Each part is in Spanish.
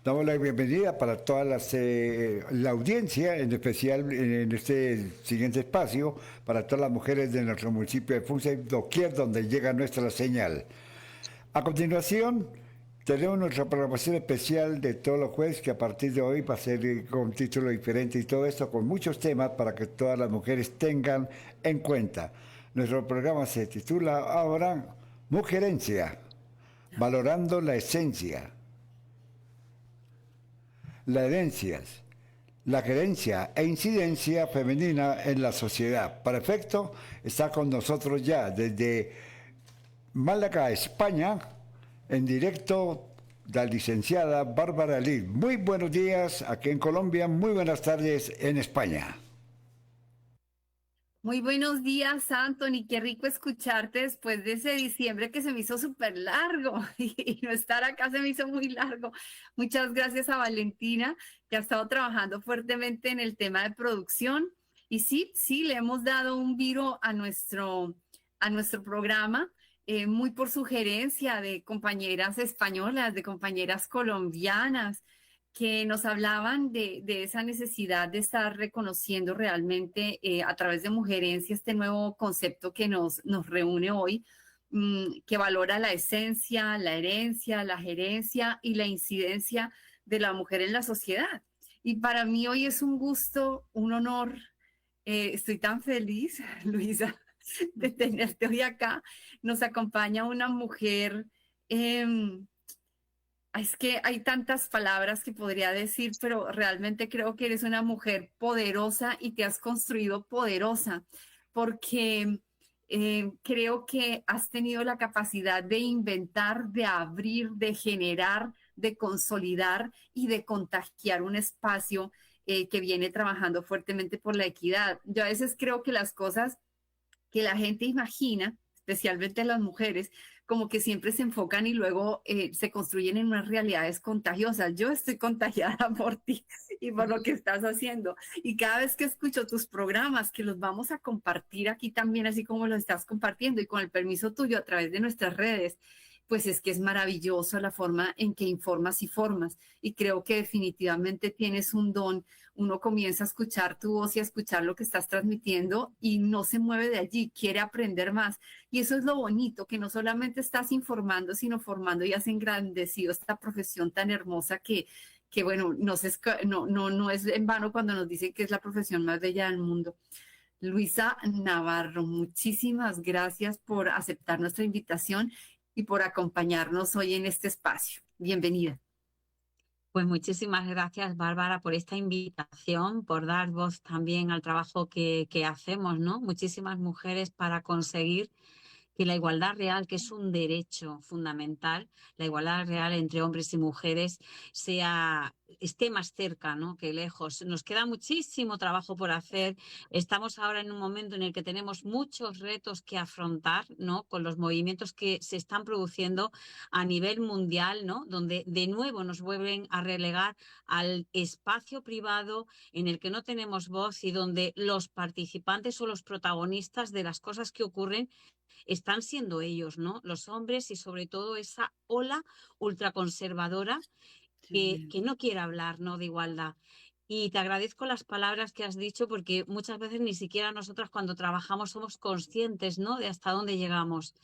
Damos la bienvenida para toda la audiencia, en especial en este siguiente espacio, para todas las mujeres de nuestro municipio de Funza y doquier donde llega nuestra señal. A continuación, tenemos nuestra programación especial de todos los jueves que a partir de hoy va a ser con título diferente y todo esto con muchos temas para que todas las mujeres tengan en cuenta. Nuestro programa se titula ahora Mujerencia, valorando la esencia. Las herencias, la gerencia e incidencia femenina en la sociedad. Para efecto, está con nosotros ya desde Málaga, España, en directo la licenciada Bárbara Liz. Muy buenos días aquí en Colombia, muy buenas tardes en España. Muy buenos días, Anthony. Qué rico escucharte después de ese diciembre que se me hizo súper largo y no estar acá se me hizo muy largo. Muchas gracias a Valentina, que ha estado trabajando fuertemente en el tema de producción. Y sí, sí, le hemos dado un viro a nuestro programa, muy por sugerencia de compañeras españolas, de compañeras colombianas que nos hablaban de esa necesidad de estar reconociendo realmente a través de Mujerencia este nuevo concepto que nos reúne hoy, que valora la esencia, la herencia, la gerencia y la incidencia de la mujer en la sociedad. Y para mí hoy es un gusto, un honor. Estoy tan feliz, Luisa, de tenerte hoy acá. Nos acompaña una mujer. Es que hay tantas palabras que podría decir, pero realmente creo que eres una mujer poderosa y te has construido poderosa, porque creo que has tenido la capacidad de inventar, de abrir, de generar, de consolidar y de contagiar un espacio que viene trabajando fuertemente por la equidad. Yo a veces creo que las cosas que la gente imagina, especialmente las mujeres, como que siempre se enfocan y luego se construyen en unas realidades contagiosas. Yo estoy contagiada por ti y por lo que estás haciendo. Y cada vez que escucho tus programas, que los vamos a compartir aquí también, así como los estás compartiendo y con el permiso tuyo a través de nuestras redes, pues es que es maravilloso la forma en que informas y formas. Y creo que definitivamente tienes un don. Uno comienza a escuchar tu voz y a escuchar lo que estás transmitiendo y no se mueve de allí, quiere aprender más. Y eso es lo bonito, que no solamente estás informando, sino formando y has engrandecido esta profesión tan hermosa que bueno, no es en vano cuando nos dicen que es la profesión más bella del mundo. Luisa Navarro, muchísimas gracias por aceptar nuestra invitación y por acompañarnos hoy en este espacio. Bienvenida. Pues muchísimas gracias, Bárbara, por esta invitación, por dar voz también al trabajo que hacemos, ¿no? Muchísimas mujeres para conseguir que la igualdad real, que es un derecho fundamental, la igualdad real entre hombres y mujeres esté más cerca, ¿no?, que lejos. Nos queda muchísimo trabajo por hacer. Estamos ahora en un momento en el que tenemos muchos retos que afrontar, ¿no?, con los movimientos que se están produciendo a nivel mundial, ¿no?, donde de nuevo nos vuelven a relegar al espacio privado en el que no tenemos voz y donde los participantes o los protagonistas de las cosas que ocurren están siendo ellos, ¿no?, los hombres, y sobre todo esa ola ultraconservadora que no quiere hablar, ¿no?, de igualdad. Y te agradezco las palabras que has dicho, porque muchas veces ni siquiera nosotras cuando trabajamos somos conscientes, ¿no?, de hasta dónde llegamos.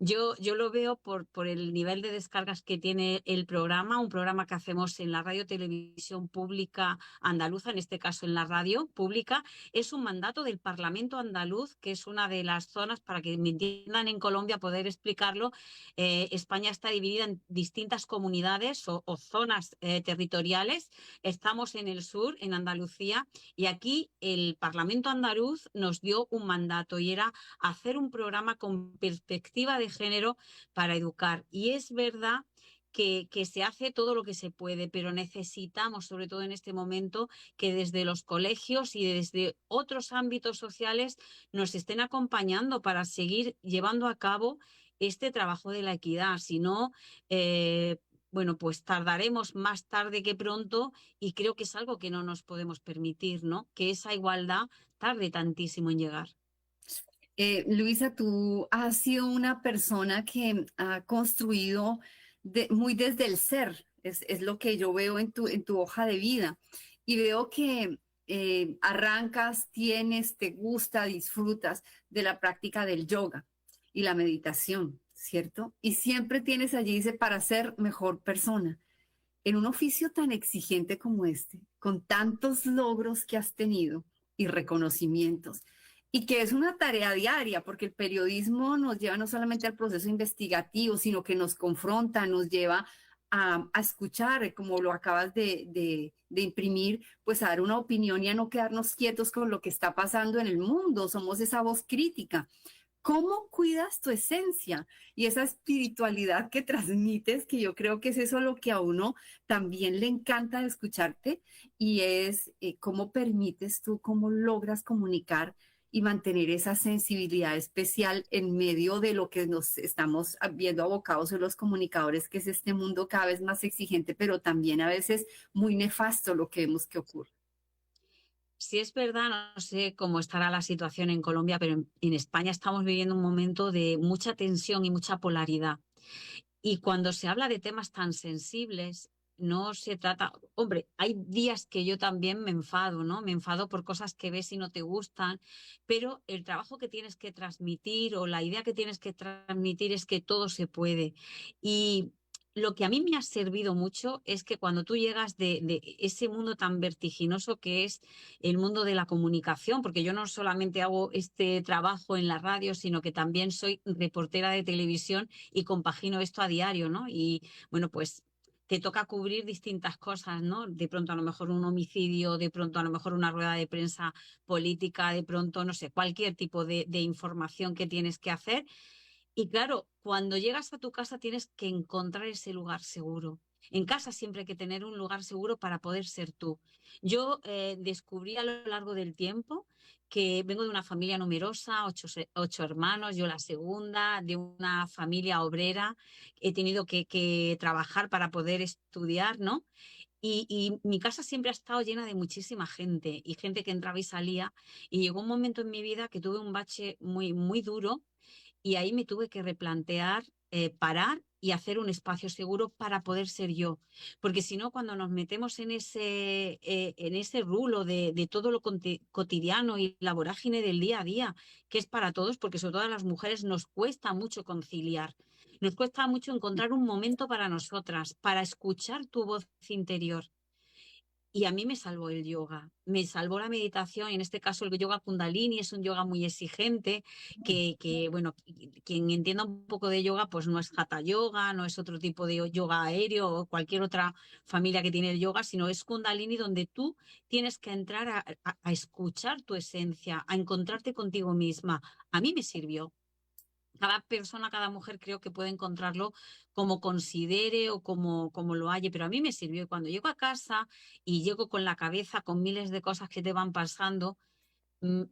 Yo lo veo por el nivel de descargas que tiene el programa, un programa que hacemos en la radio televisión pública andaluza, en este caso en la radio pública. Es un mandato del Parlamento andaluz, que es una de las zonas, para que me entiendan en Colombia, poder explicarlo. España está dividida en distintas comunidades o zonas territoriales. Estamos en el sur, en Andalucía, y aquí el Parlamento andaluz nos dio un mandato y era hacer un programa con perspectiva de género para educar. Y es verdad que se hace todo lo que se puede, pero necesitamos, sobre todo en este momento, que desde los colegios y desde otros ámbitos sociales nos estén acompañando para seguir llevando a cabo este trabajo de la equidad. Si no, bueno, pues tardaremos más tarde que pronto, y creo que es algo que no nos podemos permitir, ¿no?, que esa igualdad tarde tantísimo en llegar. Luisa, tú has sido una persona que ha construido muy desde el ser, es lo que yo veo en tu hoja de vida. Y veo que arrancas, tienes, te gusta, disfrutas de la práctica del yoga y la meditación, ¿cierto? Y siempre tienes allí, dice, para ser mejor persona. En un oficio tan exigente como este, con tantos logros que has tenido y reconocimientos, y que es una tarea diaria, porque el periodismo nos lleva no solamente al proceso investigativo, sino que nos confronta, nos lleva a escuchar, como lo acabas de imprimir, pues a dar una opinión y a no quedarnos quietos con lo que está pasando en el mundo. Somos esa voz crítica. ¿Cómo cuidas tu esencia y esa espiritualidad que transmites, que yo creo que es eso lo que a uno también le encanta de escucharte, y es cómo permites tú, cómo logras comunicar y mantener esa sensibilidad especial en medio de lo que nos estamos viendo abocados en los comunicadores, que es este mundo cada vez más exigente, pero también a veces muy nefasto lo que vemos que ocurre? Si es verdad, no sé cómo estará la situación en Colombia, pero en España estamos viviendo un momento de mucha tensión y mucha polaridad. Y cuando se habla de temas tan sensibles, no se trata, hombre, hay días que yo también me enfado, ¿no? Me enfado por cosas que ves y no te gustan, pero el trabajo que tienes que transmitir o la idea que tienes que transmitir es que todo se puede. Y lo que a mí me ha servido mucho es que cuando tú llegas de ese mundo tan vertiginoso que es el mundo de la comunicación, porque yo no solamente hago este trabajo en la radio, sino que también soy reportera de televisión y compagino esto a diario, ¿no? Y bueno, pues te toca cubrir distintas cosas, ¿no? De pronto a lo mejor un homicidio, de pronto a lo mejor una rueda de prensa política, de pronto, no sé, cualquier tipo de información que tienes que hacer. Y claro, cuando llegas a tu casa tienes que encontrar ese lugar seguro. En casa siempre hay que tener un lugar seguro para poder ser tú. Yo descubrí a lo largo del tiempo que vengo de una familia numerosa, ocho hermanos, yo la segunda, de una familia obrera. He tenido que trabajar para poder estudiar, ¿no? Y mi casa siempre ha estado llena de muchísima gente y gente que entraba y salía. Y llegó un momento en mi vida que tuve un bache muy, muy duro y ahí me tuve que replantear, parar y hacer un espacio seguro para poder ser yo. Porque si no, cuando nos metemos en ese rulo de todo lo cotidiano y la vorágine del día a día, que es para todos, porque sobre todo a las mujeres nos cuesta mucho conciliar, nos cuesta mucho encontrar un momento para nosotras, para escuchar tu voz interior. Y a mí me salvó el yoga, me salvó la meditación, y en este caso el yoga Kundalini es un yoga muy exigente, bueno, quien entienda un poco de yoga, pues no es Hatha Yoga, no es otro tipo de yoga aéreo o cualquier otra familia que tiene el yoga, sino es Kundalini donde tú tienes que entrar a escuchar tu esencia, a encontrarte contigo misma. A mí me sirvió. Cada persona, cada mujer creo que puede encontrarlo como considere o como lo halle, pero a mí me sirvió. Y cuando llego a casa y llego con la cabeza con miles de cosas que te van pasando,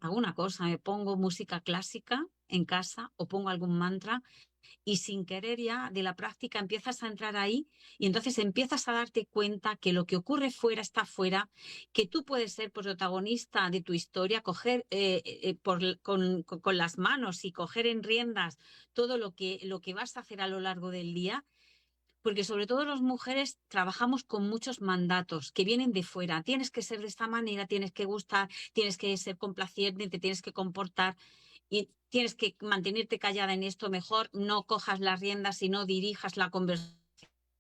hago una cosa, me pongo música clásica en casa o pongo algún mantra y sin querer ya de la práctica empiezas a entrar ahí y entonces empiezas a darte cuenta que lo que ocurre fuera está fuera, que tú puedes ser protagonista de tu historia, coger con las manos y coger en riendas todo lo que vas a hacer a lo largo del día. Porque sobre todo las mujeres trabajamos con muchos mandatos que vienen de fuera. Tienes que ser de esta manera, tienes que gustar, tienes que ser complaciente, te tienes que comportar y tienes que mantenerte callada en esto. Mejor no cojas las riendas y no dirijas la conversación,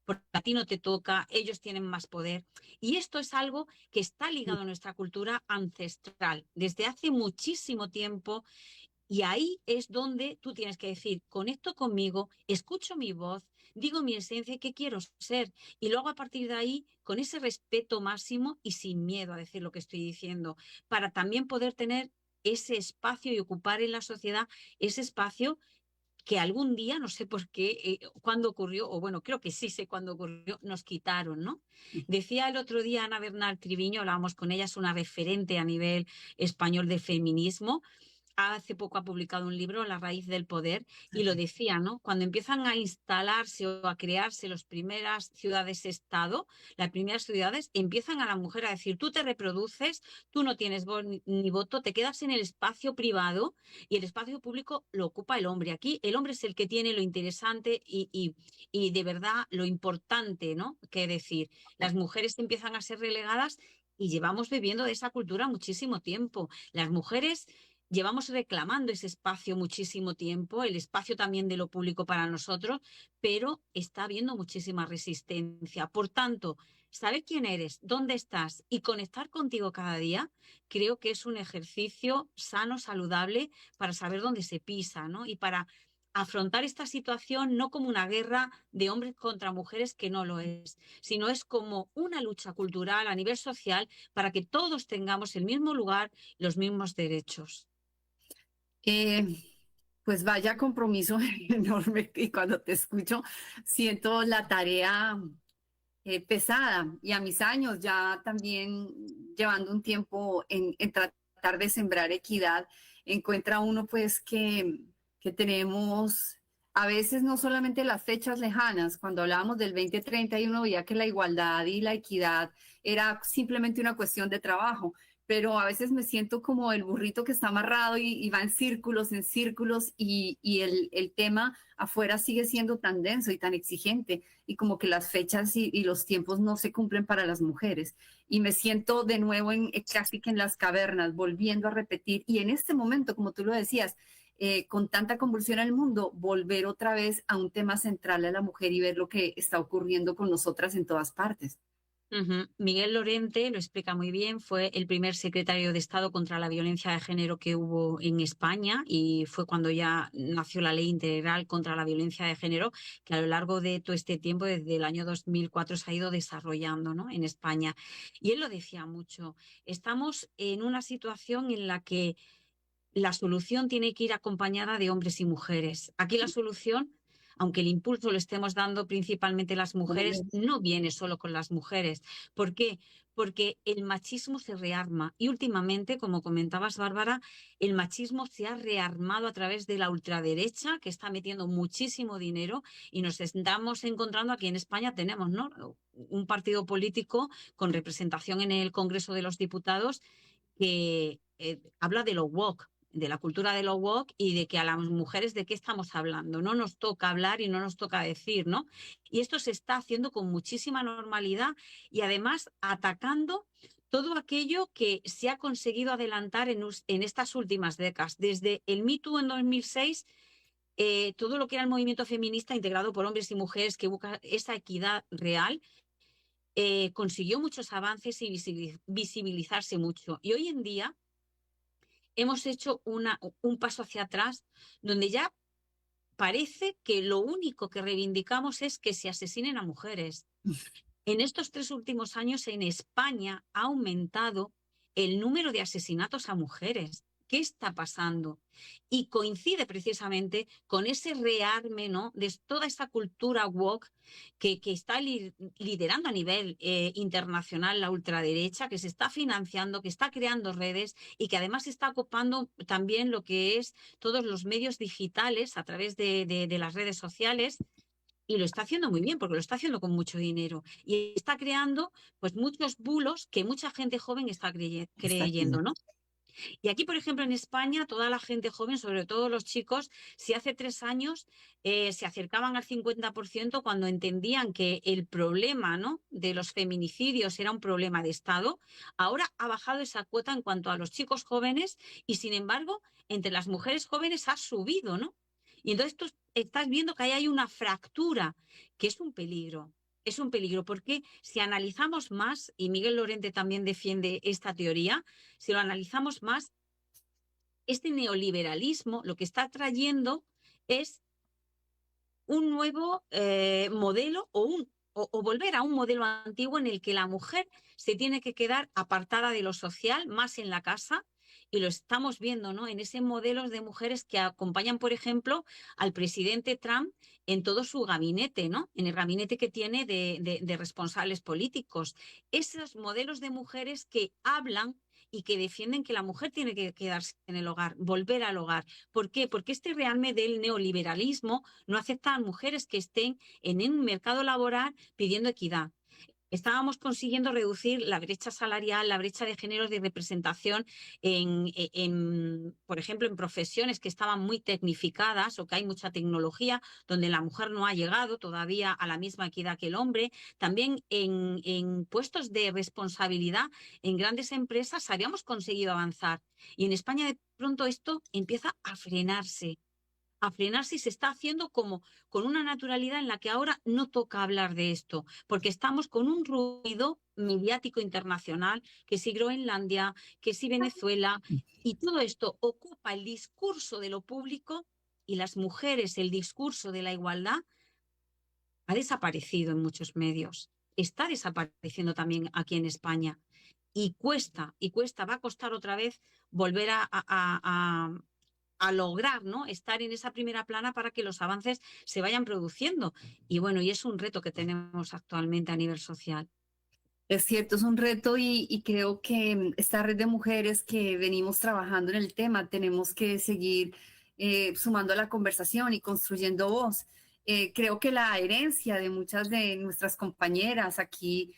porque a ti no te toca, ellos tienen más poder. Y esto es algo que está ligado a nuestra cultura ancestral desde hace muchísimo tiempo. Y ahí es donde tú tienes que decir, conecto conmigo, escucho mi voz, digo mi esencia y qué quiero ser. Y luego a partir de ahí, con ese respeto máximo y sin miedo a decir lo que estoy diciendo, para también poder tener ese espacio y ocupar en la sociedad ese espacio que algún día, no sé por qué, cuándo ocurrió, o bueno, creo que sí sé cuándo ocurrió, nos quitaron, ¿no? Decía el otro día Ana Bernal Triviño, hablábamos con ella, es una referente a nivel español de feminismo, hace poco ha publicado un libro, La raíz del poder, y lo decía, ¿no? Cuando empiezan a instalarse o a crearse las primeras ciudades-estado, las primeras ciudades, empiezan a la mujer a decir, tú te reproduces, tú no tienes voz ni voto, te quedas en el espacio privado y el espacio público lo ocupa el hombre. Aquí el hombre es el que tiene lo interesante y de verdad lo importante, ¿no? Que decir, las mujeres empiezan a ser relegadas y llevamos viviendo de esa cultura muchísimo tiempo. Las mujeres llevamos reclamando ese espacio muchísimo tiempo, el espacio también de lo público para nosotros, pero está habiendo muchísima resistencia. Por tanto, saber quién eres, dónde estás y conectar contigo cada día, creo que es un ejercicio sano, saludable, para saber dónde se pisa, ¿no? Y para afrontar esta situación no como una guerra de hombres contra mujeres, que no lo es, sino es como una lucha cultural a nivel social para que todos tengamos el mismo lugar, los mismos derechos. Eh, pues vaya compromiso enorme, y cuando te escucho siento la tarea pesada, y a mis años ya también llevando un tiempo en tratar de sembrar equidad, encuentra uno pues que tenemos a veces no solamente las fechas lejanas. Cuando hablábamos del 2030 y uno veía que la igualdad y la equidad era simplemente una cuestión de trabajo, pero a veces me siento como el burrito que está amarrado y va en círculos, y el tema afuera sigue siendo tan denso y tan exigente, y como que las fechas y los tiempos no se cumplen para las mujeres. Y me siento de nuevo casi que en las cavernas, volviendo a repetir, y en este momento, como tú lo decías, con tanta convulsión en el mundo, volver otra vez a un tema central a la mujer y ver lo que está ocurriendo con nosotras en todas partes. Miguel Lorente lo explica muy bien, fue el primer secretario de Estado contra la violencia de género que hubo en España, y fue cuando ya nació la Ley Integral contra la Violencia de Género, que a lo largo de todo este tiempo, desde el año 2004, se ha ido desarrollando, ¿no?, en España. Y él lo decía mucho, estamos en una situación en la que la solución tiene que ir acompañada de hombres y mujeres. Aquí la solución, aunque el impulso lo estemos dando principalmente las mujeres, no viene solo con las mujeres. ¿Por qué? Porque el machismo se rearma, y últimamente, como comentabas, Bárbara, el machismo se ha rearmado a través de la ultraderecha, que está metiendo muchísimo dinero, y nos estamos encontrando aquí en España, tenemos, ¿no?, un partido político con representación en el Congreso de los Diputados que habla de lo woke, de la cultura de lo woke, y de que a las mujeres de qué estamos hablando. No nos toca hablar y no nos toca decir, ¿no? Y esto se está haciendo con muchísima normalidad, y además atacando todo aquello que se ha conseguido adelantar en estas últimas décadas. Desde el Me Too en 2006, todo lo que era el movimiento feminista integrado por hombres y mujeres que busca esa equidad real, consiguió muchos avances y visibilizarse mucho. Y hoy en día hemos hecho un paso hacia atrás, donde ya parece que lo único que reivindicamos es que se asesinen a mujeres. En estos 3 últimos años en España ha aumentado el número de asesinatos a mujeres. ¿Qué está pasando? Y coincide precisamente con ese rearme, ¿no?, de toda esa cultura woke que está liderando a nivel internacional la ultraderecha, que se está financiando, que está creando redes, y que además está ocupando también lo que es todos los medios digitales a través de las redes sociales. Y lo está haciendo muy bien, porque lo está haciendo con mucho dinero. Y está creando pues muchos bulos que mucha gente joven está creyendo, ¿no? Y aquí, por ejemplo, en España, toda la gente joven, sobre todo los chicos, si hace 3 años se acercaban al 50% cuando entendían que el problema, ¿no?, de los feminicidios era un problema de Estado, ahora ha bajado esa cuota en cuanto a los chicos jóvenes, y sin embargo, entre las mujeres jóvenes ha subido, ¿no? Y entonces tú estás viendo que ahí hay una fractura, que es un peligro. Es un peligro porque si analizamos más, y Miguel Lorente también defiende esta teoría, si lo analizamos más, este neoliberalismo lo que está trayendo es un nuevo modelo, o volver a un modelo antiguo en el que la mujer se tiene que quedar apartada de lo social, más en la casa, Y lo estamos viendo, ¿no? En ese modelo de mujeres que acompañan, por ejemplo, al presidente Trump en todo su gabinete, ¿no? En el gabinete que tiene de responsables políticos. Esos modelos de mujeres que hablan y que defienden que la mujer tiene que quedarse en el hogar, volver al hogar. ¿Por qué? Porque este realme del neoliberalismo no acepta a mujeres que estén en un mercado laboral pidiendo equidad. Estábamos consiguiendo reducir la brecha salarial, la brecha de género de representación por ejemplo, en profesiones que estaban muy tecnificadas o que hay mucha tecnología, donde la mujer no ha llegado todavía a la misma equidad que el hombre. También en puestos de responsabilidad en grandes empresas habíamos conseguido avanzar. Y en España de pronto esto empieza a frenarse y se está haciendo como con una naturalidad en la que ahora no toca hablar de esto, porque estamos con un ruido mediático internacional, que si Groenlandia, que si Venezuela, y todo esto ocupa el discurso de lo público y las mujeres, el discurso de la igualdad, ha desaparecido en muchos medios. Está desapareciendo también aquí en España. Y cuesta, va a costar otra vez volver a lograr, ¿no? Estar en esa primera plana para que los avances se vayan produciendo. Y bueno, y es un reto que tenemos actualmente a nivel social. Es cierto, es un reto y creo que esta red de mujeres que venimos trabajando en el tema, tenemos que seguir sumando a la conversación y construyendo voz. Creo que la herencia de muchas de nuestras compañeras aquí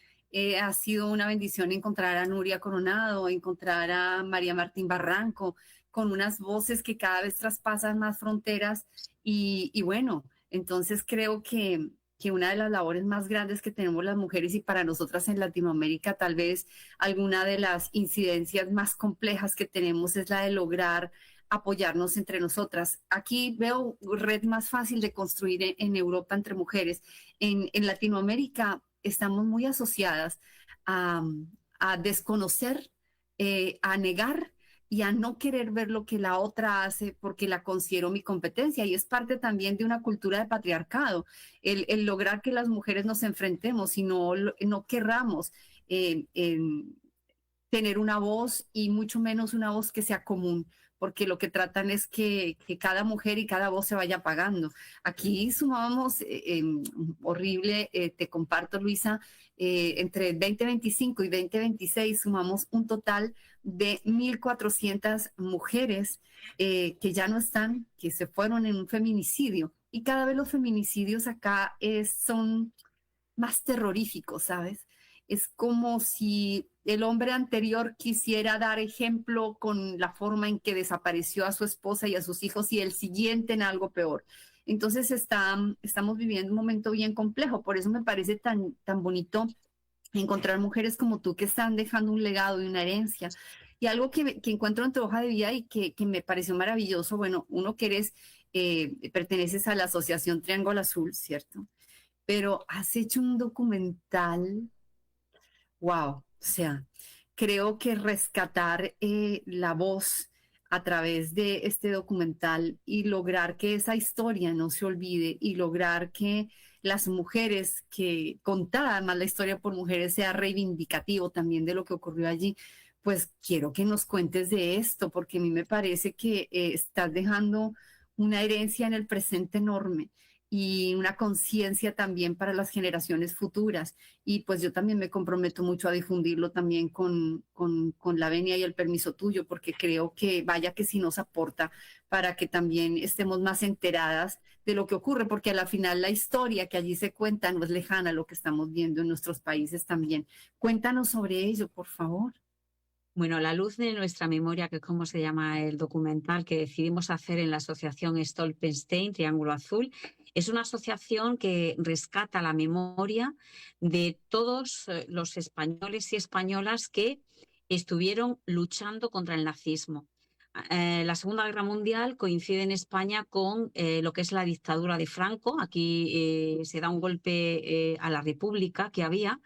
ha sido una bendición encontrar a Nuria Coronado, encontrar a María Martín Barranco, con unas voces que cada vez traspasan más fronteras y bueno, entonces creo que una de las labores más grandes que tenemos las mujeres y para nosotras en Latinoamérica, tal vez alguna de las incidencias más complejas que tenemos es la de lograr apoyarnos entre nosotras. Aquí veo red más fácil de construir en Europa entre mujeres. En Latinoamérica estamos muy asociadas a, a desconocer, a negar y a no querer ver lo que la otra hace porque la considero mi competencia. Y es parte también de una cultura de patriarcado, el lograr que las mujeres nos enfrentemos y no querramos tener una voz y mucho menos una voz que sea común, porque lo que tratan es que cada mujer y cada voz se vaya apagando. Aquí sumábamos, horrible, te comparto, Luisa, entre 2025 y 2026 sumamos un total de 1.400 mujeres que ya no están, que se fueron en un feminicidio. Y cada vez los feminicidios acá son más terroríficos, ¿sabes? Es como si el hombre anterior quisiera dar ejemplo con la forma en que desapareció a su esposa y a sus hijos y el siguiente en algo peor. Entonces estamos viviendo un momento bien complejo, por eso me parece tan bonito encontrar mujeres como tú que están dejando un legado y una herencia. Y algo que encuentro en tu hoja de vida y que me pareció maravilloso, bueno, uno que eres, perteneces a la Asociación Triángulo Azul, ¿cierto? Pero has hecho un documental. Wow, o sea, creo que rescatar la voz a través de este documental y lograr que esa historia no se olvide y lograr que las mujeres, que contada además la historia por mujeres sea reivindicativo también de lo que ocurrió allí, pues quiero que nos cuentes de esto, porque a mí me parece que estás dejando una herencia en el presente enorme y una conciencia también para las generaciones futuras. Y pues yo también me comprometo mucho a difundirlo también con la venia y el permiso tuyo, porque creo que vaya que sí nos aporta para que también estemos más enteradas de lo que ocurre, porque a la final la historia que allí se cuenta no es lejana a lo que estamos viendo en nuestros países también. Cuéntanos sobre ello, por favor. Bueno, La luz de nuestra memoria, que es como se llama el documental que decidimos hacer en la asociación Stolpenstein, Triángulo Azul, es una asociación que rescata la memoria de todos los españoles y españolas que estuvieron luchando contra el nazismo. La Segunda Guerra Mundial coincide en España con lo que es la dictadura de Franco. Aquí se da un golpe a la República que había.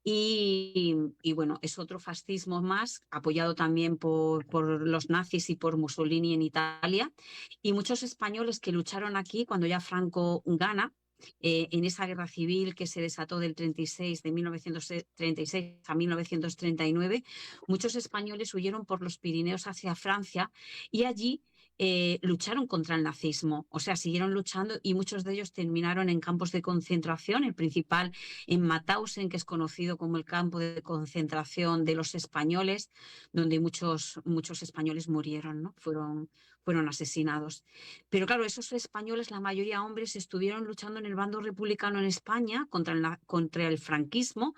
Y bueno, es otro fascismo más, apoyado también por los nazis y por Mussolini en Italia. Y muchos españoles que lucharon aquí cuando ya Franco gana, en esa guerra civil que se desató de 1936 a 1939, muchos españoles huyeron por los Pirineos hacia Francia y allí lucharon contra el nazismo, o sea, siguieron luchando y muchos de ellos terminaron en campos de concentración, el principal en Mauthausen, que es conocido como el campo de concentración de los españoles, donde muchos españoles murieron, ¿no? Fueron asesinados. Pero claro, esos españoles, la mayoría hombres, estuvieron luchando en el bando republicano en España contra el franquismo,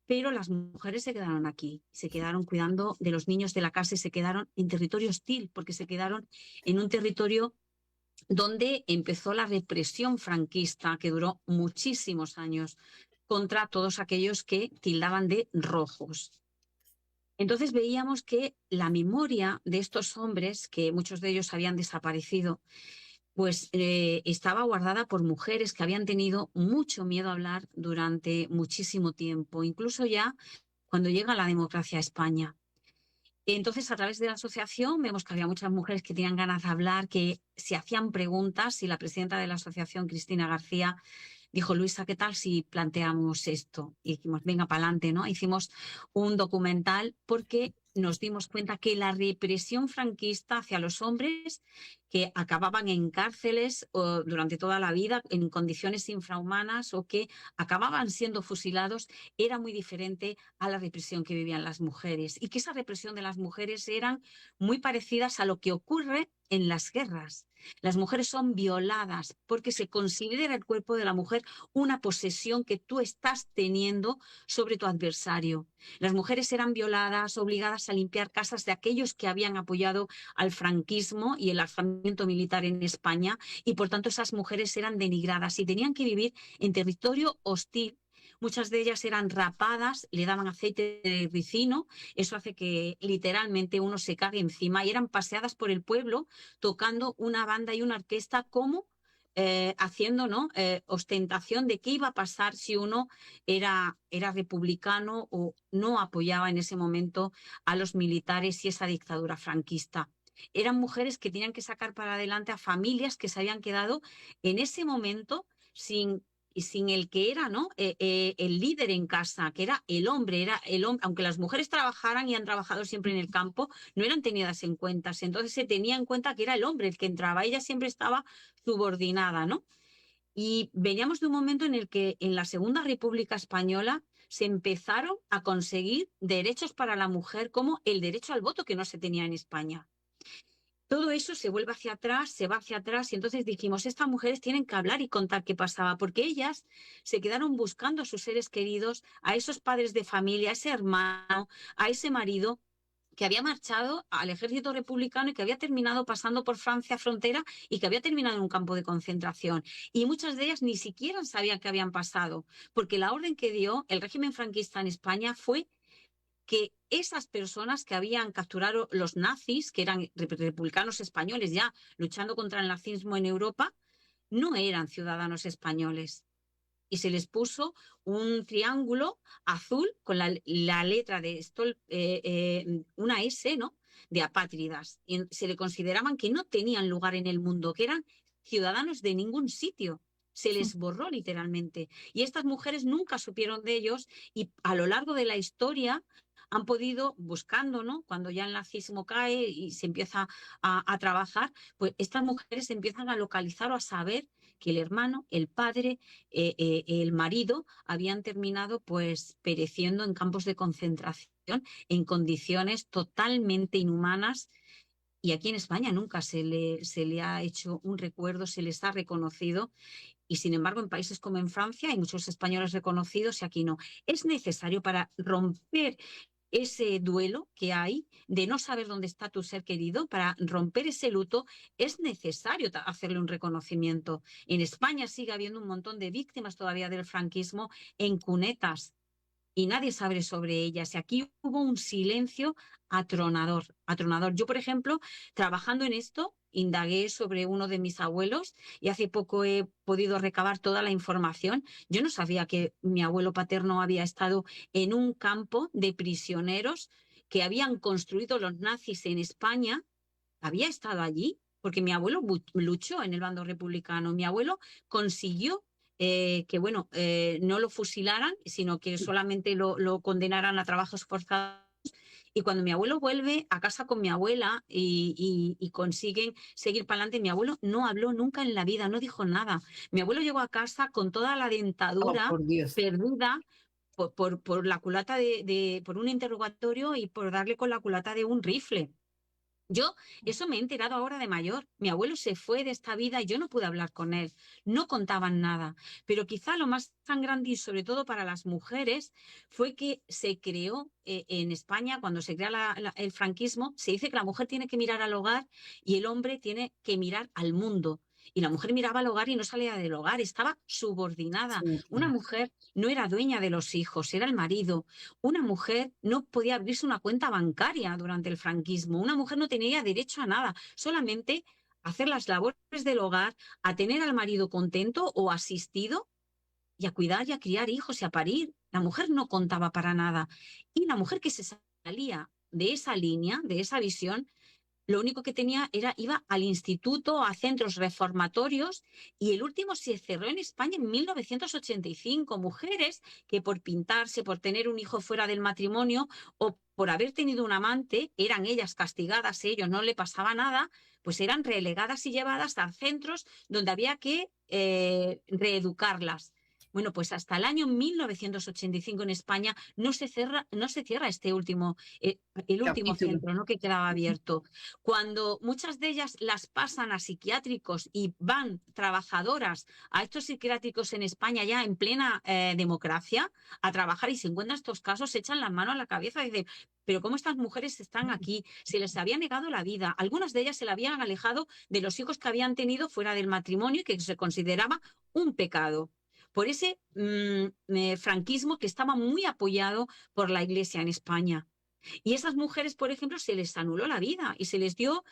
pero las mujeres se quedaron aquí, se quedaron cuidando de los niños de la casa y se quedaron en territorio hostil, porque se quedaron en un territorio donde empezó la represión franquista, que duró muchísimos años, contra todos aquellos que tildaban de rojos. Entonces veíamos que la memoria de estos hombres, que muchos de ellos habían desaparecido, pues estaba guardada por mujeres que habían tenido mucho miedo a hablar durante muchísimo tiempo, incluso ya cuando llega la democracia a España. Entonces, a través de la asociación vemos que había muchas mujeres que tenían ganas de hablar, que se hacían preguntas, y la presidenta de la asociación, Cristina García, dijo: Luisa, ¿qué tal si planteamos esto? Y dijimos, venga, para adelante, ¿no? Hicimos un documental porque nos dimos cuenta que la represión franquista hacia los hombres que acababan en cárceles durante toda la vida en condiciones infrahumanas o que acababan siendo fusilados era muy diferente a la represión que vivían las mujeres, y que esa represión de las mujeres eran muy parecidas a lo que ocurre en las guerras. Las mujeres son violadas porque se considera el cuerpo de la mujer una posesión que tú estás teniendo sobre tu adversario. Las mujeres eran violadas, obligadas a limpiar casas de aquellos que habían apoyado al franquismo y el alzamiento militar en España, y por tanto esas mujeres eran denigradas y tenían que vivir en territorio hostil. Muchas de ellas eran rapadas, le daban aceite de ricino, eso hace que literalmente uno se cague encima, y eran paseadas por el pueblo tocando una banda y una orquesta como haciendo, ¿no? Ostentación de qué iba a pasar si uno era republicano o no apoyaba en ese momento a los militares y esa dictadura franquista. Eran mujeres que tenían que sacar para adelante a familias que se habían quedado en ese momento sin el que era, ¿no? El líder en casa, que era el hombre, aunque las mujeres trabajaran y han trabajado siempre en el campo, no eran tenidas en cuenta. Entonces se tenía en cuenta que era el hombre el que entraba, ella siempre estaba subordinada, ¿no? Y veníamos de un momento en el que en la Segunda República Española se empezaron a conseguir derechos para la mujer, como el derecho al voto, que no se tenía en España. Todo eso se vuelve hacia atrás, se va hacia atrás, y entonces dijimos, estas mujeres tienen que hablar y contar qué pasaba, porque ellas se quedaron buscando a sus seres queridos, a esos padres de familia, a ese hermano, a ese marido que había marchado al ejército republicano y que había terminado pasando por Francia frontera y que había terminado en un campo de concentración. Y muchas de ellas ni siquiera sabían qué habían pasado, porque la orden que dio el régimen franquista en España fue que esas personas que habían capturado los nazis, que eran republicanos españoles ya luchando contra el nazismo en Europa, no eran ciudadanos españoles. Y se les puso un triángulo azul con la letra de una S, ¿no?, de apátridas. Y se le consideraban que no tenían lugar en el mundo, que eran ciudadanos de ningún sitio. Se les borró literalmente. Y estas mujeres nunca supieron de ellos, y a lo largo de la historia han podido, buscando, ¿no?, cuando ya el nazismo cae y se empieza a trabajar, pues estas mujeres empiezan a localizar o a saber que el hermano, el padre, el marido habían terminado pues pereciendo en campos de concentración en condiciones totalmente inhumanas. Y aquí en España nunca se le ha hecho un recuerdo, se les ha reconocido. Y sin embargo, en países como en Francia hay muchos españoles reconocidos y aquí no. Es necesario, para romper ese duelo que hay de no saber dónde está tu ser querido, para romper ese luto, es necesario hacerle un reconocimiento. En España sigue habiendo un montón de víctimas todavía del franquismo en cunetas y nadie sabe sobre ellas. Y aquí hubo un silencio atronador, atronador. Yo, por ejemplo, trabajando en esto, indagué sobre uno de mis abuelos y hace poco he podido recabar toda la información. Yo no sabía que mi abuelo paterno había estado en un campo de prisioneros que habían construido los nazis en España. Había estado allí porque mi abuelo luchó en el bando republicano. Mi abuelo consiguió que bueno, no lo fusilaran, sino que solamente lo condenaran a trabajos forzados. Y cuando mi abuelo vuelve a casa con mi abuela y consiguen seguir para adelante, mi abuelo no habló nunca en la vida, no dijo nada. Mi abuelo llegó a casa con toda la Oh, dentadura por Dios. perdida por la culata por un interrogatorio y por darle con la culata de un rifle. Yo eso me he enterado ahora de mayor. Mi abuelo se fue de esta vida y yo no pude hablar con él. No contaban nada. Pero quizá lo más sangrante y sobre todo para las mujeres fue que se creó en España, cuando se crea el franquismo, se dice que la mujer tiene que mirar al hogar y el hombre tiene que mirar al mundo. Y la mujer miraba al hogar y no salía del hogar, estaba subordinada. Sí, Una mujer no era dueña de los hijos, era el marido. Una mujer no podía abrirse una cuenta bancaria durante el franquismo. Una mujer no tenía derecho a nada, solamente a hacer las labores del hogar, a tener al marido contento o asistido y a cuidar y a criar hijos y a parir. La mujer no contaba para nada. Y la mujer que se salía de esa línea, de esa visión, lo único que tenía iba al instituto, a centros reformatorios, y el último se cerró en España en 1985. Mujeres que por pintarse, por tener un hijo fuera del matrimonio o por haber tenido un amante, eran ellas castigadas, ellos no le pasaba nada, pues eran relegadas y llevadas a centros donde había que reeducarlas. Bueno, pues hasta el año 1985 en España no se cierra el último capítulo. centro, ¿no?, que quedaba abierto. Cuando muchas de ellas las pasan a psiquiátricos y van trabajadoras a estos psiquiátricos en España ya en plena democracia a trabajar y se encuentran estos casos, se echan las manos a la cabeza y dicen, pero ¿cómo estas mujeres están aquí? Se les había negado la vida. Algunas de ellas se la habían alejado de los hijos que habían tenido fuera del matrimonio y que se consideraba un pecado. Por ese franquismo que estaba muy apoyado por la Iglesia en España. Y esas mujeres, por ejemplo, se les anuló la vida y se les dio,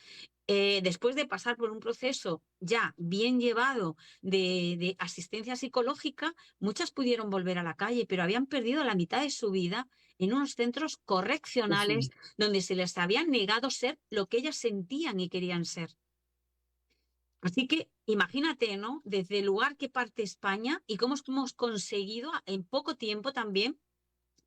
después de pasar por un proceso ya bien llevado de asistencia psicológica, muchas pudieron volver a la calle, pero habían perdido la mitad de su vida en unos centros correccionales donde se les había negado ser lo que ellas sentían y querían ser. Así que imagínate, ¿no?, desde el lugar que parte España y cómo hemos conseguido en poco tiempo también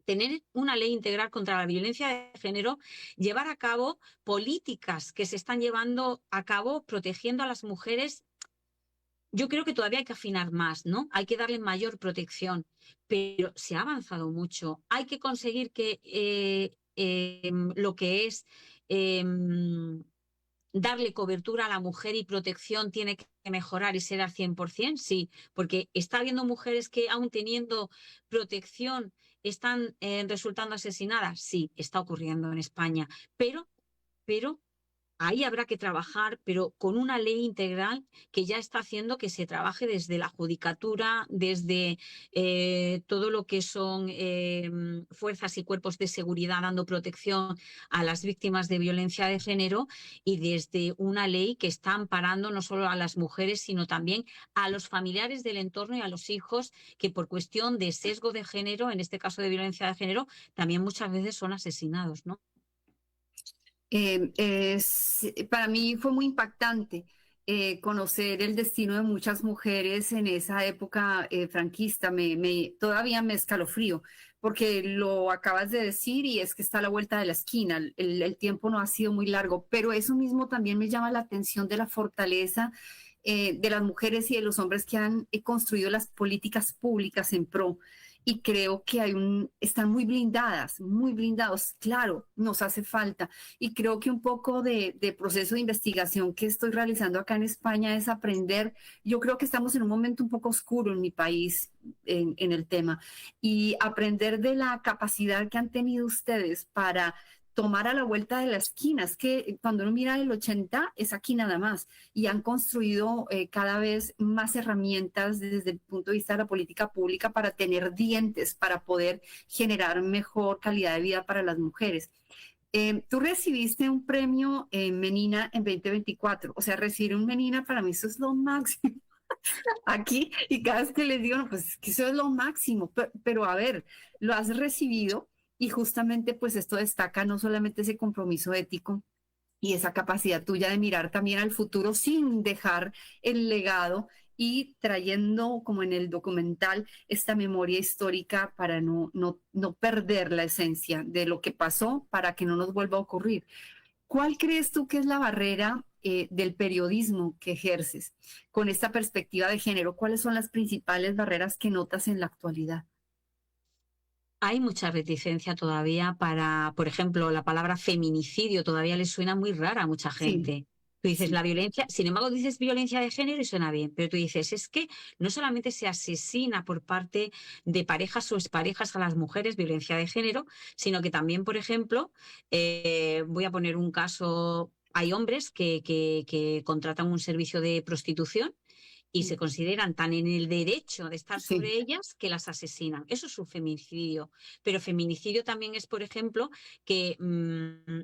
tener una ley integral contra la violencia de género, llevar a cabo políticas que se están llevando a cabo protegiendo a las mujeres. Yo creo que todavía hay que afinar más, ¿no? Hay que darle mayor protección, pero se ha avanzado mucho. Hay que conseguir que lo que es darle cobertura a la mujer y protección tiene que mejorar y ser al 100%, sí, porque está habiendo mujeres que aún teniendo protección están resultando asesinadas, sí, está ocurriendo en España, pero ahí habrá que trabajar, pero con una ley integral que ya está haciendo que se trabaje desde la judicatura, desde todo lo que son fuerzas y cuerpos de seguridad dando protección a las víctimas de violencia de género y desde una ley que está amparando no solo a las mujeres, sino también a los familiares del entorno y a los hijos que por cuestión de sesgo de género, en este caso de violencia de género, también muchas veces son asesinados, ¿no? Para mí fue muy impactante conocer el destino de muchas mujeres en esa época franquista. Todavía me escalofrío, porque lo acabas de decir y es que está a la vuelta de la esquina. El tiempo no ha sido muy largo, pero eso mismo también me llama la atención de la fortaleza de las mujeres y de los hombres que han construido las políticas públicas en pro. Y creo que están muy blindados. Claro, nos hace falta. Y creo que un poco de proceso de investigación que estoy realizando acá en España es aprender. Yo creo que estamos en un momento un poco oscuro en mi país en el tema. Y aprender de la capacidad que han tenido ustedes para tomar a la vuelta de la esquina. Es que cuando uno mira el 80 es aquí nada más y han construido cada vez más herramientas desde el punto de vista de la política pública para tener dientes, para poder generar mejor calidad de vida para las mujeres. Tú recibiste un premio Menina en 2024, o sea, recibir un Menina para mí eso es lo máximo. Aquí, y cada vez que les digo, no, pues que eso es lo máximo, pero a ver, lo has recibido. Y justamente pues esto destaca no solamente ese compromiso ético y esa capacidad tuya de mirar también al futuro sin dejar el legado y trayendo como en el documental esta memoria histórica para no perder la esencia de lo que pasó para que no nos vuelva a ocurrir. ¿Cuál crees tú que es la barrera del periodismo que ejerces con esta perspectiva de género? ¿Cuáles son las principales barreras que notas en la actualidad? Hay mucha reticencia todavía para, por ejemplo, la palabra feminicidio todavía le suena muy rara a mucha Sí, gente. Tú dices sí, la violencia, sin embargo dices violencia de género y suena bien, pero tú dices es que no solamente se asesina por parte de parejas o exparejas a las mujeres, violencia de género, sino que también, por ejemplo, voy a poner un caso, hay hombres que contratan un servicio de prostitución y se consideran tan en el derecho de estar sí, sobre ellas que las asesinan. Eso es un feminicidio. Pero feminicidio también es, por ejemplo, que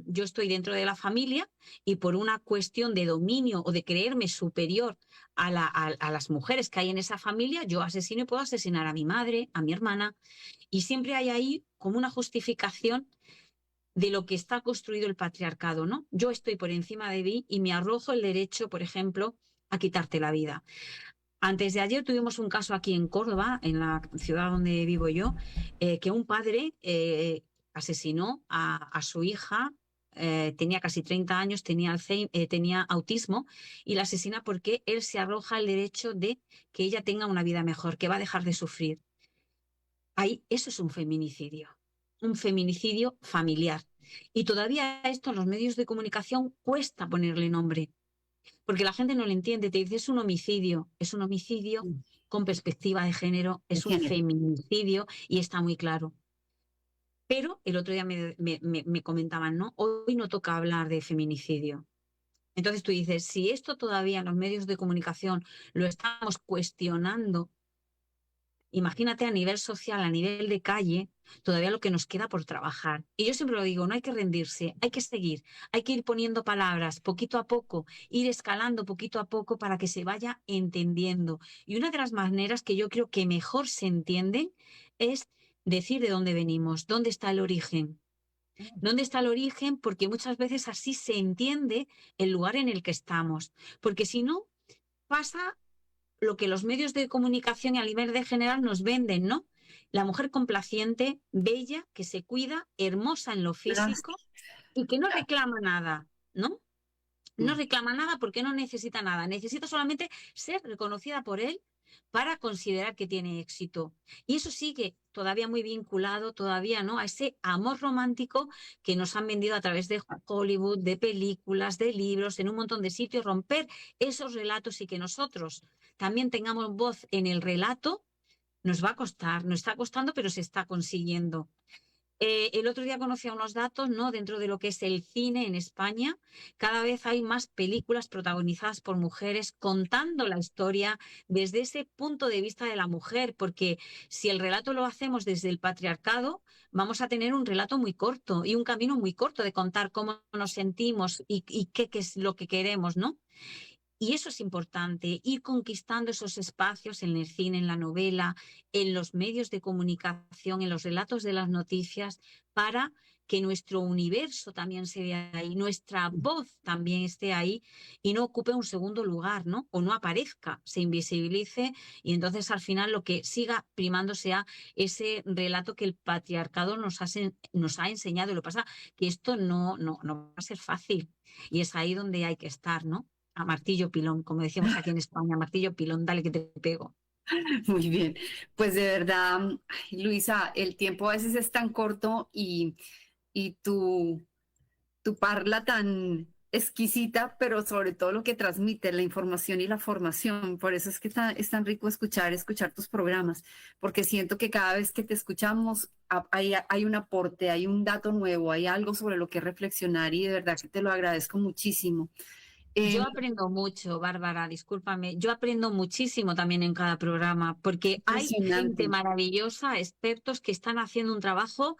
yo estoy dentro de la familia y por una cuestión de dominio o de creerme superior a las mujeres que hay en esa familia, yo asesino y puedo asesinar a mi madre, a mi hermana. Y siempre hay ahí como una justificación de lo que está construido el patriarcado, ¿no? Yo estoy por encima de ti y me arrojo el derecho, por ejemplo, a quitarte la vida. Antes de ayer tuvimos un caso aquí en Córdoba, en la ciudad donde vivo yo, que un padre asesinó a su hija, tenía casi 30 años, tenía autismo, y la asesina porque él se arroja el derecho de que ella tenga una vida mejor, que va a dejar de sufrir. Ahí, eso es un feminicidio familiar. Y todavía esto en los medios de comunicación cuesta ponerle nombre porque la gente no lo entiende, te dice es un homicidio con perspectiva de género, de es un género. feminicidio y está muy claro. Pero el otro día me comentaban, ¿no? Hoy no toca hablar de feminicidio. Entonces tú dices, si esto todavía en los medios de comunicación lo estamos cuestionando, imagínate a nivel social, a nivel de calle, todavía lo que nos queda por trabajar. Y yo siempre lo digo, no hay que rendirse, hay que seguir, hay que ir poniendo palabras poquito a poco, ir escalando poquito a poco para que se vaya entendiendo. Y una de las maneras que yo creo que mejor se entienden es decir de dónde venimos, dónde está el origen. ¿Dónde está el origen? Porque muchas veces así se entiende el lugar en el que estamos. Porque si no, pasa lo que los medios de comunicación y a nivel de general nos venden, ¿no? La mujer complaciente, bella, que se cuida, hermosa en lo físico y que no reclama nada, ¿no? No reclama nada porque no necesita nada, necesita solamente ser reconocida por él para considerar que tiene éxito. Y eso sigue todavía muy vinculado, todavía, ¿no? A ese amor romántico que nos han vendido a través de Hollywood, de películas, de libros, en un montón de sitios, romper esos relatos y que nosotros también tengamos voz en el relato, nos va a costar, nos está costando, pero se está consiguiendo. El otro día conocí unos datos, ¿no? Dentro de lo que es el cine en España, cada vez hay más películas protagonizadas por mujeres contando la historia desde ese punto de vista de la mujer, porque si el relato lo hacemos desde el patriarcado, vamos a tener un relato muy corto y un camino muy corto de contar cómo nos sentimos y qué es lo que queremos, ¿no? Y eso es importante, ir conquistando esos espacios en el cine, en la novela, en los medios de comunicación, en los relatos de las noticias, para que nuestro universo también se vea ahí, nuestra voz también esté ahí y no ocupe un segundo lugar, ¿no? O no aparezca, se invisibilice y entonces al final lo que siga primando sea ese relato que el patriarcado nos ha enseñado. Y lo que pasa que esto no va a ser fácil y es ahí donde hay que estar, ¿no? A martillo pilón, como decimos aquí en España, martillo pilón, dale que te pego. Muy bien, pues de verdad, ay, Luisa, el tiempo a veces es tan corto y tu parla tan exquisita, pero sobre todo lo que transmite, la información y la formación. Por eso es que es tan rico escuchar tus programas, porque siento que cada vez que te escuchamos hay un aporte, hay un dato nuevo, hay algo sobre lo que reflexionar y de verdad que te lo agradezco muchísimo. Yo Eh, aprendo mucho, Bárbara, discúlpame. Yo aprendo muchísimo también en cada programa, porque hay gente Impresionante. maravillosa, expertos que están haciendo un trabajo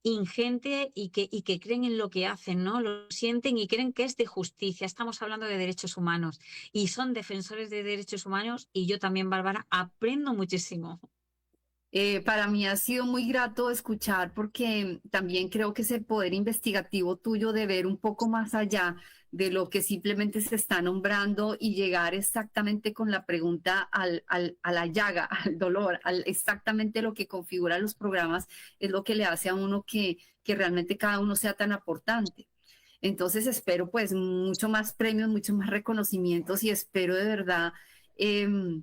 ingente y que creen en lo que hacen, ¿no? Lo sienten y creen que es de justicia. Estamos hablando de derechos humanos y son defensores de derechos humanos y yo también, Bárbara, aprendo muchísimo. Para mí ha sido muy grato escuchar porque también creo que ese poder investigativo tuyo de ver un poco más allá de lo que simplemente se está nombrando y llegar exactamente con la pregunta a la llaga, al dolor, exactamente lo que configura los programas, es lo que le hace a uno que realmente cada uno sea tan aportante. Entonces espero pues mucho más premios, mucho más reconocimientos y espero de verdad em,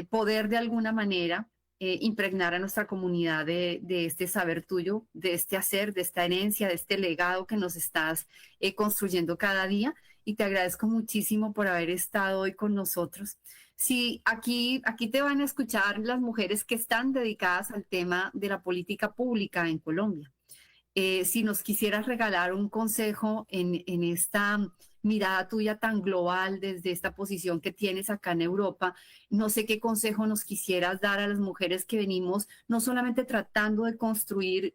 poder de alguna manera impregnar a nuestra comunidad de este saber tuyo, de este hacer, de esta herencia, de este legado que nos estás construyendo cada día. Y te agradezco muchísimo por haber estado hoy con nosotros. Sí, aquí te van a escuchar las mujeres que están dedicadas al tema de la política pública en Colombia. Si nos quisieras regalar un consejo en esta mirada tuya tan global desde esta posición que tienes acá en Europa, no sé qué consejo nos quisieras dar a las mujeres que venimos no solamente tratando de construir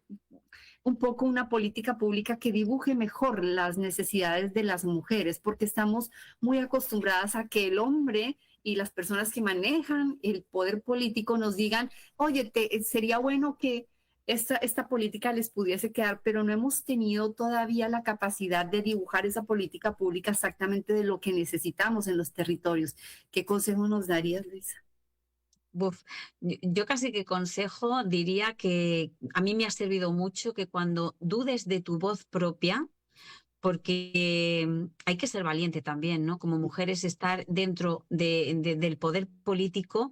un poco una política pública que dibuje mejor las necesidades de las mujeres, porque estamos muy acostumbradas a que el hombre y las personas que manejan el poder político nos digan, oye, sería bueno que esta política les pudiese quedar, pero no hemos tenido todavía la capacidad de dibujar esa política pública exactamente de lo que necesitamos en los territorios. ¿Qué consejo nos darías, Luisa? Buf, yo casi que consejo diría que a mí me ha servido mucho que cuando dudes de tu voz propia, porque hay que ser valiente también, ¿no? Como mujeres estar dentro del poder político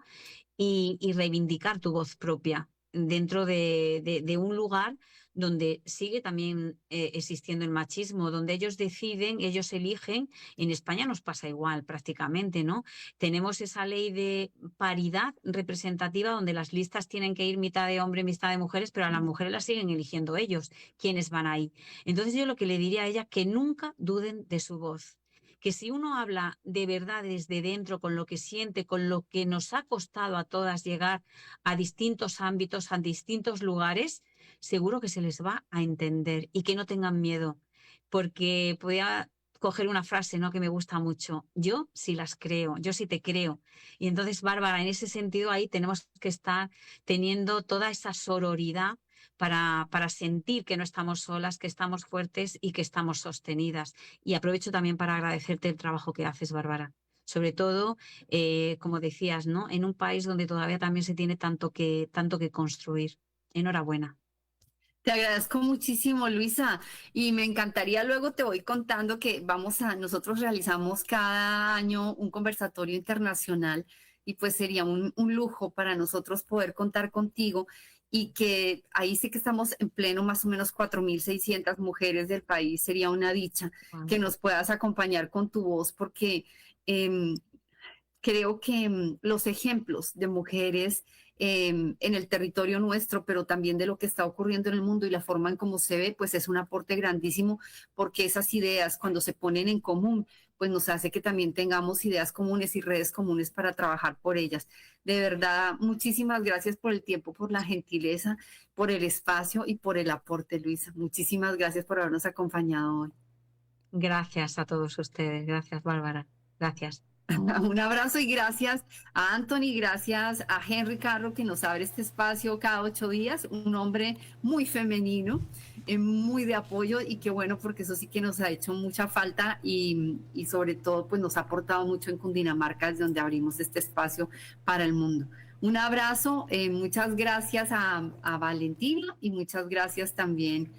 y reivindicar tu voz propia dentro de un lugar donde sigue también existiendo el machismo, donde ellos deciden, ellos eligen. En España nos pasa igual prácticamente, ¿no? Tenemos esa ley de paridad representativa donde las listas tienen que ir mitad de hombres, mitad de mujeres, pero a las mujeres las siguen eligiendo ellos, quienes van ahí. Entonces yo lo que le diría a ella, que nunca duden de su voz, que si uno habla de verdad desde dentro, con lo que siente, con lo que nos ha costado a todas llegar a distintos ámbitos, a distintos lugares, seguro que se les va a entender y que no tengan miedo, porque podía coger una frase, ¿no?, que me gusta mucho. Yo sí las creo, yo sí te creo. Y entonces, Bárbara, en ese sentido ahí tenemos que estar teniendo toda esa sororidad para sentir que no estamos solas, que estamos fuertes y que estamos sostenidas. Y aprovecho también para agradecerte el trabajo que haces, Bárbara. Sobre todo, como decías, ¿no?, en un país donde todavía también se tiene tanto que construir. Enhorabuena. Te agradezco muchísimo, Luisa, y me encantaría luego te voy contando que nosotros realizamos cada año un conversatorio internacional y pues sería un lujo para nosotros poder contar contigo y que ahí sí que estamos en pleno más o menos 4.600 mujeres del país. Sería una dicha Wow. que nos puedas acompañar con tu voz porque em, creo que los ejemplos de mujeres en el territorio nuestro, pero también de lo que está ocurriendo en el mundo y la forma en cómo se ve, pues es un aporte grandísimo porque esas ideas cuando se ponen en común, pues nos hace que también tengamos ideas comunes y redes comunes para trabajar por ellas. De verdad, muchísimas gracias por el tiempo, por la gentileza, por el espacio y por el aporte, Luisa. Muchísimas gracias por habernos acompañado hoy. Gracias a todos ustedes. Gracias, Bárbara. Gracias. Un abrazo y gracias a Anthony, gracias a Henry Carro que nos abre este espacio cada 8 días, un hombre muy femenino, muy de apoyo y qué bueno porque eso sí que nos ha hecho mucha falta y sobre todo pues nos ha aportado mucho en Cundinamarca, desde donde abrimos este espacio para el mundo. Un abrazo, muchas gracias a Valentina y muchas gracias también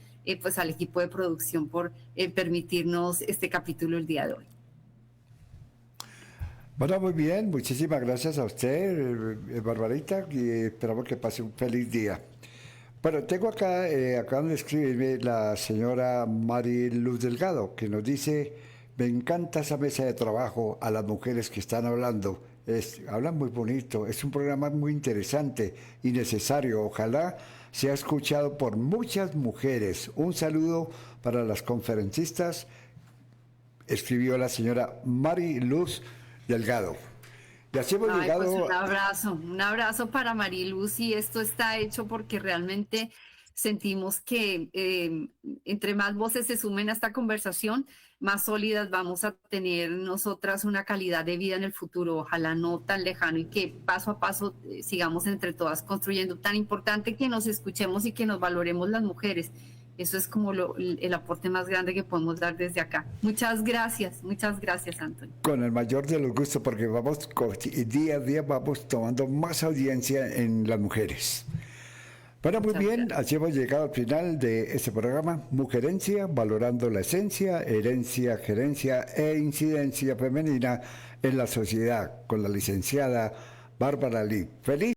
pues al equipo de producción por permitirnos este capítulo el día de hoy. Bueno, muy bien, muchísimas gracias a usted, Barbarita, y esperamos que pase un feliz día. Bueno, tengo acá, acaban de escribirme la señora Mari Luz Delgado, que nos dice, me encanta esa mesa de trabajo a las mujeres que están hablando, hablan muy bonito, es un programa muy interesante y necesario, ojalá sea escuchado por muchas mujeres. Un saludo para las conferencistas, escribió la señora Mari Luz Delgado. Y así hemos Ay, pues llegado. un abrazo para Mariluz y esto está hecho porque realmente sentimos que entre más voces se sumen a esta conversación, más sólidas vamos a tener nosotras una calidad de vida en el futuro, ojalá no tan lejano, y que paso a paso sigamos entre todas construyendo. Tan importante que nos escuchemos y que nos valoremos las mujeres. Eso es como el aporte más grande que podemos dar desde acá. Muchas gracias, Anthony. Con el mayor de los gustos, porque día a día vamos tomando más audiencia en las mujeres. Bueno, muy bien, así hemos llegado al final de este programa, Mujerencia, valorando la esencia, herencia, gerencia e incidencia femenina en la sociedad, con la licenciada Bárbara Lee. ¡Feliz!